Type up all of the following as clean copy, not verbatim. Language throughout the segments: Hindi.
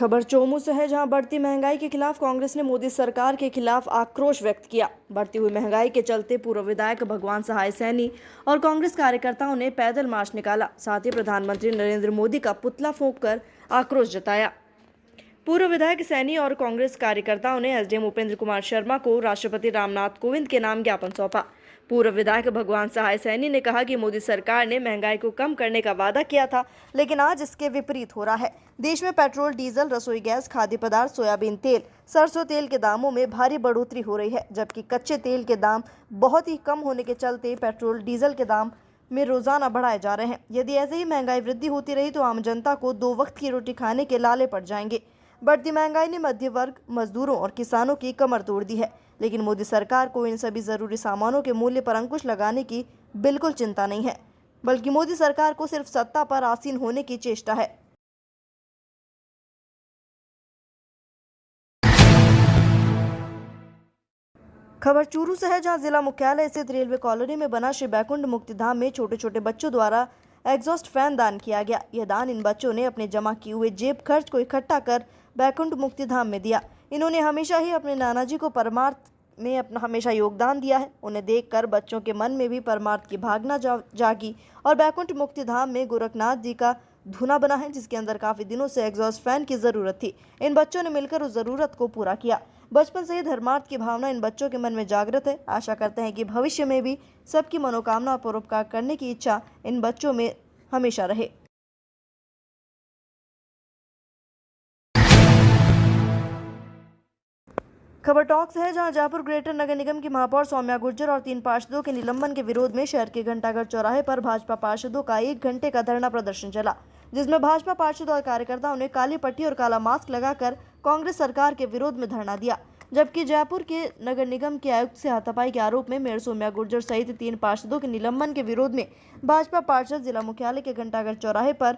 खबर चोमू से है, जहां बढ़ती महंगाई के खिलाफ कांग्रेस ने मोदी सरकार के खिलाफ आक्रोश व्यक्त किया। बढ़ती हुई महंगाई के चलते पूर्व विधायक भगवान सहाय सैनी और कांग्रेस कार्यकर्ताओं ने पैदल मार्च निकाला। साथ ही प्रधानमंत्री नरेंद्र मोदी का पुतला फूंककर आक्रोश जताया। पूर्व विधायक सैनी और कांग्रेस कार्यकर्ताओं ने एसडीएम उपेंद्र कुमार शर्मा को राष्ट्रपति रामनाथ कोविंद के नाम ज्ञापन सौंपा। पूर्व विधायक भगवान सहाय सैनी ने कहा कि मोदी सरकार ने महंगाई को कम करने का वादा किया था, लेकिन आज इसके विपरीत हो रहा है। देश में पेट्रोल, डीजल, रसोई गैस, खाद्य पदार्थ, सोयाबीन तेल, सरसों तेल के दामों में भारी बढ़ोतरी हो रही है, जबकि कच्चे तेल के दाम बहुत ही कम होने के चलते पेट्रोल, डीजल के दाम में रोजाना बढ़ाए जा रहे हैं। यदि ऐसे ही महंगाई वृद्धि होती रही तो आम जनता को 2 वक्त की रोटी खाने के लाले पड़ जाएंगे। बढ़ती महंगाई ने मध्य वर्ग, मजदूरों और किसानों की कमर तोड़ दी है, लेकिन मोदी सरकार को इन सभी जरूरी सामानों के मूल्य पर अंकुश लगाने की बिल्कुल चिंता नहीं है, बल्कि मोदी सरकार को सिर्फ सत्ता पर आसीन होने की चेष्टा है। खबर चूरू से है, जहां जिला मुख्यालय स्थित रेलवे कॉलोनी में बना श्री बैकुंठ मुक्तिधाम में छोटे छोटे बच्चों द्वारा एग्जॉस्ट फैन दान किया गया। यह दान इन बच्चों ने अपने जमा किए हुए जेब खर्च को इकट्ठा कर बैकुंठ मुक्तिधाम में दिया। इन्होंने हमेशा ही अपने नाना जी को परमार्थ में अपना हमेशा योगदान दिया है। उन्हें देखकर बच्चों के मन में भी परमार्थ की भावना जागी और बैकुंठ मुक्तिधाम में गोरखनाथ जी का धुना बना है, जिसके अंदर काफी दिनों से एग्जॉस्ट फैन की जरूरत थी। इन बच्चों ने मिलकर उस जरूरत को पूरा किया। बचपन से ही धर्मार्थ की भावना इन बच्चों के मन में जागृत है। आशा करते हैं कि भविष्य में भी सबकी मनोकामना पर उपकार करने की इच्छा इन बच्चों में हमेशा रहे। खबर टॉक से है, जहां जयपुर ग्रेटर नगर निगम की महापौर सौम्या गुर्जर और 3 पार्षदों के निलंबन के विरोध में शहर के घंटाघर चौराहे पर भाजपा पार्षदों का 1 घंटे का धरना प्रदर्शन चला, जिसमें भाजपा पार्षद और कार्यकर्ताओं ने काली पट्टी और काला मास्क लगाकर कांग्रेस सरकार के विरोध में धरना दिया। जबकि जयपुर के नगर निगम के आयुक्त से हाथापाई के आरोप में मेयर सौम्या गुर्जर सहित 3 पार्षदों के निलंबन के विरोध में भाजपा पार्षद जिला मुख्यालय के घंटाघर चौराहे पर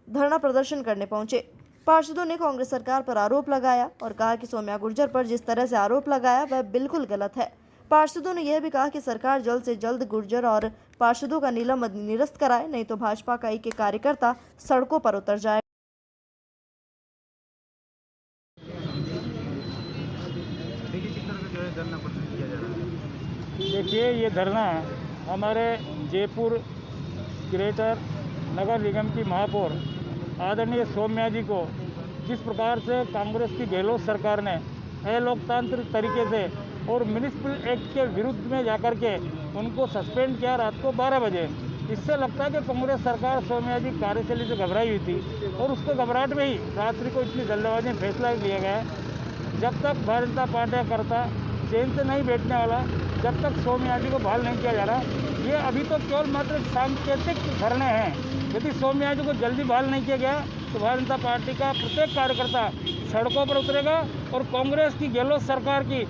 धरना प्रदर्शन करने पहुंचे। पार्षदों ने कांग्रेस सरकार पर आरोप लगाया और कहा कि सौम्या गुर्जर पर जिस तरह से आरोप लगाया वह बिल्कुल गलत है। पार्षदों ने यह भी कहा कि सरकार जल्द से जल्द गुर्जर और पार्षदों का निलंबन निरस्त कराए, नहीं तो भाजपा का एक कार्यकर्ता सड़कों पर उतर जाए। देखिए, ये धरना हमारे जयपुर ग्रेटर नगर निगम की महापौर आदरणीय सौम्या जी को जिस प्रकार से कांग्रेस की गहलोत सरकार ने अलोकतांत्रिक तरीके से और म्युनिसिपल एक्ट के विरुद्ध में जाकर के उनको सस्पेंड किया रात को 12 बजे, इससे लगता है कि कांग्रेस सरकार सौम्या जी कार्यशैली से घबराई हुई थी और उसको घबराहट में ही रात्रि को इतनी जल्दबाजी में फैसला लिया गया है। जब तक भारतीय जनता पार्टी करता चैन से नहीं बैठने वाला, जब तक सौम्या जी को बहाल नहीं किया जा रहा, ये अभी तो केवल मात्र सांकेतिक धरने हैं। यदि सौम्या जी को जल्दी बहाल नहीं किया गया तो भारतीय जनता पार्टी का प्रत्येक कार्यकर्ता सड़कों पर उतरेगा और कांग्रेस की गहलोत सरकार की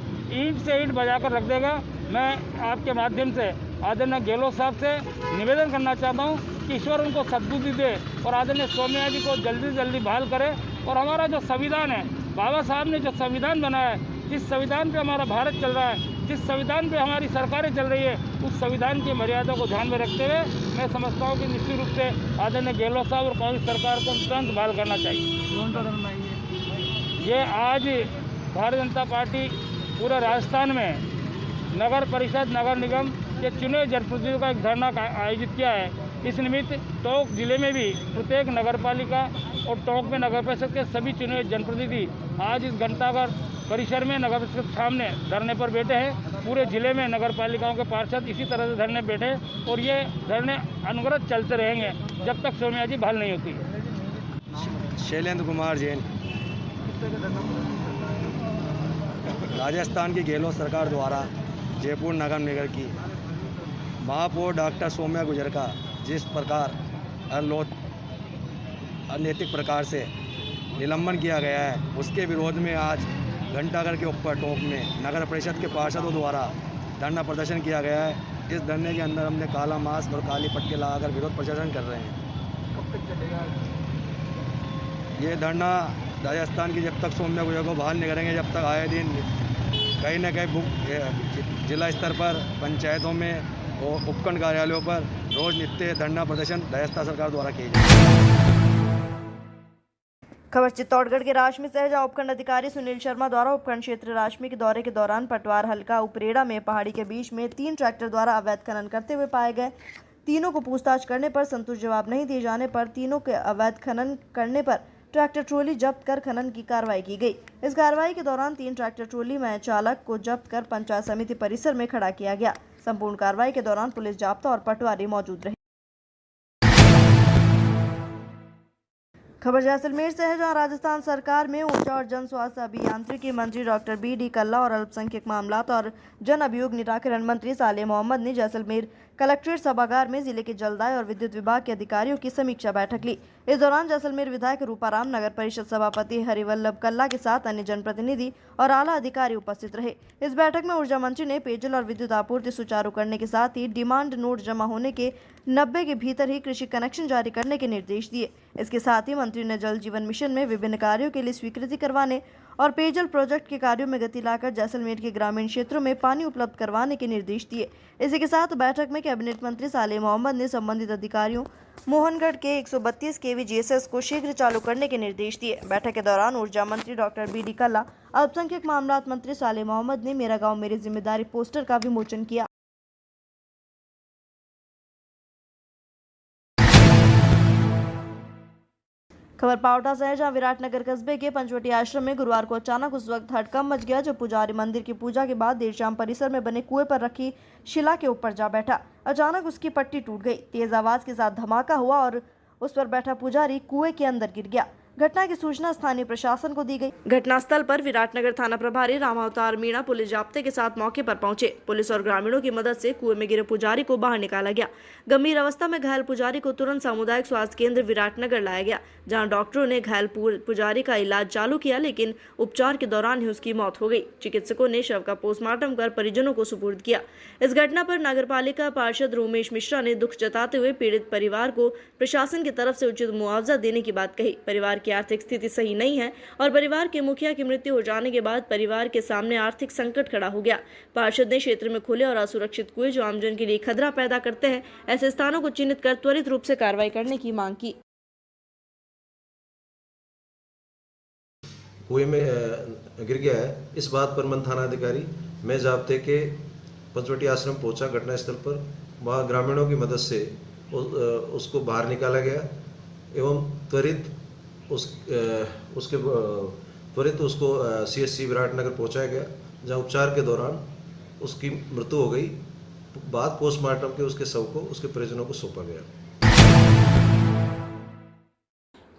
ईंट से ईंट बजाकर रख देगा। मैं आपके माध्यम से आदरणीय गहलोत साहब से निवेदन करना चाहता हूं कि ईश्वर उनको सद्बुद्धि दे और आदरणीय सौम्या जी को जल्दी से जल्दी बहाल करे। और हमारा जो संविधान है, बाबा साहब ने जो संविधान बनाया है, जिस संविधान पे हमारा भारत चल रहा है, जिस संविधान पे हमारी सरकारें चल रही है, उस संविधान की मर्यादा को ध्यान में रखते हुए मैं समझता हूँ कि निश्चित रूप से आदरणीय गहलोत साहब और कांग्रेस सरकार को तुरंत बहाल करना चाहिए। ये आज भारतीय जनता पार्टी पूरे राजस्थान में नगर परिषद, नगर निगम के चुने जनप्रतिनिधियों का एक धरना आयोजित किया है। इस निमित्त टोंक जिले में भी प्रत्येक नगर पालिका और टोंक में नगर परिषद के सभी चुने जनप्रतिनिधि आज इस घंटाघर परिसर में नगर परिषद के सामने धरने पर बैठे हैं। पूरे जिले में नगर पालिकाओं के पार्षद इसी तरह से धरने बैठे और ये धरने अनवरत चलते रहेंगे जब तक सौम्या जी बहाल नहीं होती। शैलेंद्र कुमार जैन। राजस्थान की गहलोत सरकार द्वारा जयपुर नगर निगम की महापौर डॉक्टर सौम्या गुर्जर का जिस प्रकार अनैतिक प्रकार से निलंबन किया गया है, उसके विरोध में आज घंटाघर के ऊपर टोंक में नगर परिषद के पार्षदों द्वारा धरना प्रदर्शन किया गया है। इस धरने के अंदर हमने काला मास्क और काली पट्टी लगाकर विरोध प्रदर्शन कर रहे हैं। कब तक चलेगा ये धरना राजस्थान की जब तक सौम्या गुर्जर को बहाल नहीं करेंगे, जब तक आए दिन कहीं न कहीं जिला स्तर पर, पंचायतों में और उपखंड कार्यालयों पर रोज नित्य धरना प्रदर्शन राजस्थान सरकार द्वारा किए जाए। खबर चित्तौड़गढ़ के राशमी से, जहां उपखंड अधिकारी सुनील शर्मा द्वारा उपखंड क्षेत्र राशमी के दौरे के दौरान पटवार हल्का उपरेड़ा में पहाड़ी के बीच में 3 ट्रैक्टर द्वारा अवैध खनन करते हुए पाए गए। तीनों को पूछताछ करने पर संतुष्ट जवाब नहीं दिए जाने पर तीनों के अवैध खनन करने पर ट्रैक्टर ट्रॉली जब्त कर खनन की कार्रवाई की गई। इस कार्रवाई के दौरान 3 ट्रैक्टर ट्रॉली में चालक को जब्त कर पंचायत समिति परिसर में खड़ा किया गया। संपूर्ण कार्रवाई के दौरान पुलिस जाब्ता और पटवारी मौजूद रहे। खबर जैसलमेर से है, जहां राजस्थान सरकार में ऊर्जा और जन स्वास्थ्य अभियांत्रिकी मंत्री डॉक्टर बी.डी. कल्ला और अल्पसंख्यक मामलात और जन अभियोग निराकरण मंत्री सालेह मोहम्मद ने जैसलमेर कलेक्ट्रेट सभागार में जिले के जलदाय और विद्युत विभाग के अधिकारियों की समीक्षा बैठक ली। इस दौरान जैसलमेर विधायक रूपाराम, नगर परिषद सभापति हरिवल्लभ कल्ला के साथ अन्य जनप्रतिनिधि और आला अधिकारी उपस्थित रहे। इस बैठक में ऊर्जा मंत्री ने पेयजल और विद्युत आपूर्ति सुचारू करने के साथ ही डिमांड नोट जमा होने के 90 के भीतर ही कृषि कनेक्शन जारी करने के निर्देश दिए। इसके साथ ही मंत्री ने जल जीवन मिशन में विभिन्न कार्यों के लिए स्वीकृति करवाने और पेयजल प्रोजेक्ट के कार्यों में गति लाकर जैसलमेर के ग्रामीण क्षेत्रों में पानी उपलब्ध करवाने के निर्देश दिए। इसी के साथ बैठक में कैबिनेट मंत्री सालेह मोहम्मद ने संबंधित अधिकारियों मोहनगढ़ के 132 केवी जीएसएस को शीघ्र चालू करने के निर्देश दिए। बैठक के दौरान ऊर्जा मंत्री डॉक्टर बी.डी. कल्ला, अल्पसंख्यक मामलात मंत्री सालेह मोहम्मद ने मेरा गाँव मेरी जिम्मेदारी पोस्टर का विमोचन किया। खबर पावटा से है, जहां विराटनगर कस्बे के पंचवटी आश्रम में गुरुवार को अचानक उस वक्त हड़कंप मच गया जब पुजारी मंदिर की पूजा के बाद देर शाम परिसर में बने कुएं पर रखी शिला के ऊपर जा बैठा। अचानक उसकी पट्टी टूट गई, तेज आवाज के साथ धमाका हुआ और उस पर बैठा पुजारी कुएं के अंदर गिर गया। घटना की सूचना स्थानीय प्रशासन को दी गई। घटनास्थल पर विराटनगर थाना प्रभारी रामावतार मीणा पुलिस जाब्ते के साथ मौके पर पहुंचे। पुलिस और ग्रामीणों की मदद से कुएं में गिरे पुजारी को बाहर निकाला गया। गंभीर अवस्था में घायल पुजारी को तुरंत सामुदायिक स्वास्थ्य केंद्र विराटनगर लाया गया, जहां डॉक्टरों ने घायल पुजारी का इलाज चालू किया, लेकिन उपचार के दौरान ही उसकी मौत हो गई। चिकित्सकों ने शव का पोस्टमार्टम कर परिजनों को सुपुर्द किया। इस घटना पर नगरपालिका पार्षद रोमेश मिश्रा ने दुख जताते हुए पीड़ित परिवार को प्रशासन की तरफ से उचित मुआवजा देने की बात कही। परिवार की आर्थिक स्थिति सही नहीं है और परिवार के मुखिया की मृत्यु हो जाने के बाद परिवार के सामने आर्थिक संकट खड़ा हो गया। पार्षद ने क्षेत्र में खुले और असुरक्षित कुएं जो आमजन के लिए खतरा पैदा करते हैं, ऐसे स्थानों को चिन्हित कर त्वरित रूप से कार्रवाई करने की मांग की। कुएं में गिर गया है, इस बात पर मन थाना अधिकारी मैं जाब्ते के पंचवटी आश्रम पहुंचा। घटनास्थल पर वहां ग्रामीणों की मदद से उसको बाहर निकाला गया एवं त्वरित उसको CHC विराटनगर पहुंचाया गया, जहां उपचार के दौरान उसकी मृत्यु हो गई। बाद पोस्टमार्टम के उसके शव को उसके परिजनों को सौंपा गया।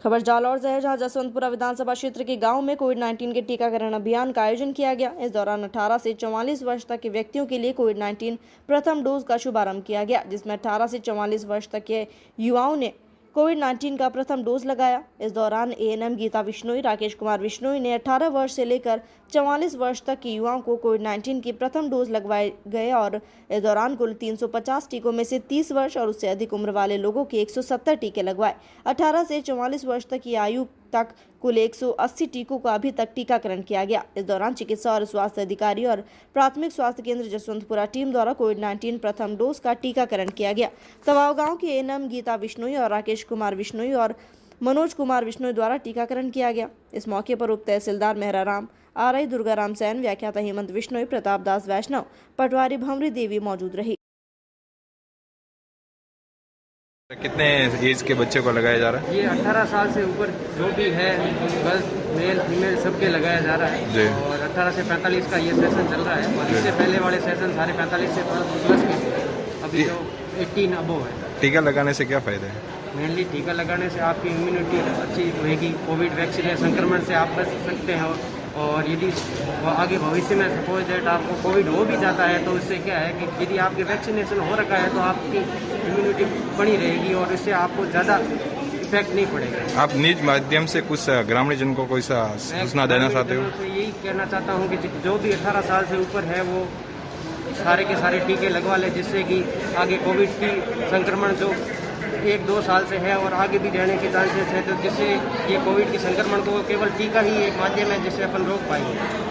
खबर जालौर से है, जहां जसवंतपुरा विधानसभा क्षेत्र के गांव में कोविड-19 के टीकाकरण अभियान का आयोजन किया गया। इस दौरान 18 से 44 वर्ष तक के व्यक्तियों के लिए कोविड-19 प्रथम डोज का शुभारंभ किया गया, जिसमें 18 से 44 वर्ष तक के युवाओं ने कोविड-19 का प्रथम डोज लगाया। इस दौरान ANM गीता बिश्नोई, राकेश कुमार बिश्नोई ने 18 वर्ष से लेकर 44 वर्ष तक के युवाओं को कोविड-19 की प्रथम डोज लगवाए गए और इस दौरान कुल 350 टीकों में से 30 वर्ष और उससे अधिक उम्र वाले लोगों के 170 टीके लगवाए। 18 से 44 वर्ष तक की आयु तक कुल 180 टीकों का अभी तक टीकाकरण किया गया। इस दौरान चिकित्सा और स्वास्थ्य अधिकारी और प्राथमिक स्वास्थ्य केंद्र जसवंतपुरा टीम द्वारा कोविड-19 प्रथम डोज का टीकाकरण किया गया। तवाव गांव की ANM गीता बिश्नोई और राकेश कुमार बिश्नोई और मनोज कुमार बिश्नोई द्वारा टीकाकरण किया गया। इस मौके पर उप तहसीलदार मेहराराम, RI दुर्गाराम सैन, व्याख्याता हेमंत बिश्नोई, प्रताप दास वैष्णव, पटवारी भंवरी देवी मौजूद रही। कितने एज के बच्चे को लगाया जा रहा है? ये 18 साल से ऊपर जो भी है, गर्ल्स मेल फीमेल सबके लगाया जा रहा है जी। और 18 से 45 का ये सेशन चल रहा है और इससे पहले वाले सेशन सारे 45 से प्लस के थे। अभी जो 18 अबव है। टीका लगाने से क्या फायदा है? मेनली टीका लगाने से आपकी इम्यूनिटी अच्छी रहेगी। कोविड वैक्सीन संक्रमण से आप बच सकते हैं और यदि आगे भविष्य में सपोज डेट आपको कोविड हो भी जाता है तो इससे क्या है कि यदि आपके वैक्सीनेशन हो रखा है तो आपकी इम्यूनिटी बनी रहेगी और इससे आपको ज़्यादा इफेक्ट नहीं पड़ेगा। आप निज माध्यम से कुछ ग्रामीण जन को कोई सा सूचना देना चाहते हो? यही कहना चाहता हूँ कि जो भी 18 साल से ऊपर है वो सारे के सारे टीके लगवा ले, जिससे कि आगे कोविड की संक्रमण जो 1-2 साल से है और आगे भी रहने के चांसेस है, तो जिससे ये कोविड के संक्रमण को केवल टीका ही एक माध्यम है जिससे अपन रोक पाएंगे।